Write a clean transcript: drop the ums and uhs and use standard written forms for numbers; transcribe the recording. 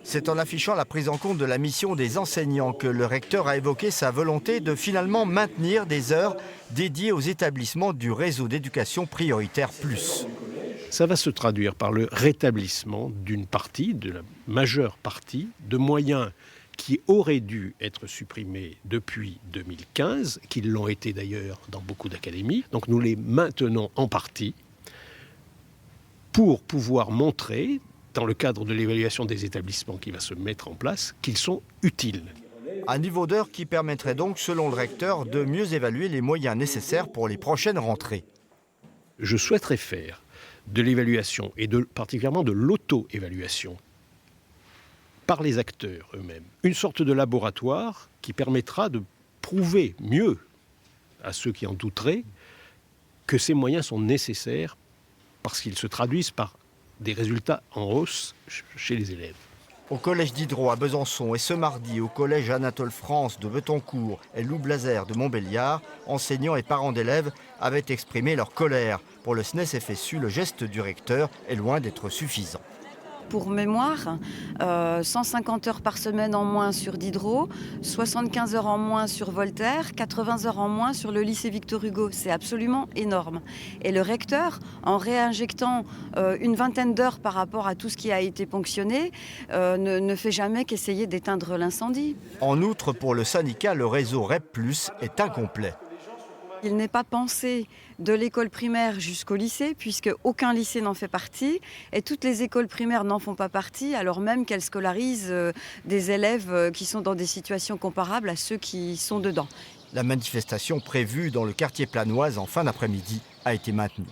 C'est en affichant la prise en compte de la mission des enseignants que le recteur a évoqué sa volonté de finalement maintenir des heures dédiées aux établissements du réseau d'éducation prioritaire plus. Ça va se traduire par le rétablissement d'une partie, de la majeure partie, de moyens qui auraient dû être supprimés depuis 2015, qui l'ont été d'ailleurs dans beaucoup d'académies. Donc nous les maintenons en partie pour pouvoir montrer, dans le cadre de l'évaluation des établissements qui va se mettre en place, qu'ils sont utiles. Un niveau d'heure qui permettrait donc, selon le recteur, de mieux évaluer les moyens nécessaires pour les prochaines rentrées. Je souhaiterais faire de l'évaluation et particulièrement de l'auto-évaluation par les acteurs eux-mêmes une sorte de laboratoire qui permettra de prouver mieux à ceux qui en douteraient que ces moyens sont nécessaires parce qu'ils se traduisent par des résultats en hausse chez les élèves. Au collège Diderot à Besançon et ce mardi au collège Anatole France de Betoncourt et Loup Blazer de Montbéliard, enseignants et parents d'élèves avaient exprimé leur colère. Pour le SNES FSU, le geste du recteur est loin d'être suffisant. Pour mémoire, 150 heures par semaine en moins sur Diderot, 75 heures en moins sur Voltaire, 80 heures en moins sur le lycée Victor Hugo. C'est absolument énorme. Et le recteur, en réinjectant une vingtaine d'heures par rapport à tout ce qui a été ponctionné, ne fait jamais qu'essayer d'éteindre l'incendie. En outre, pour le syndicat, le réseau REP+, est incomplet. Il n'est pas pensé de l'école primaire jusqu'au lycée, puisque aucun lycée n'en fait partie, et toutes les écoles primaires n'en font pas partie, alors même qu'elles scolarisent des élèves qui sont dans des situations comparables à ceux qui sont dedans. La manifestation prévue dans le quartier planoise en fin d'après-midi a été maintenue.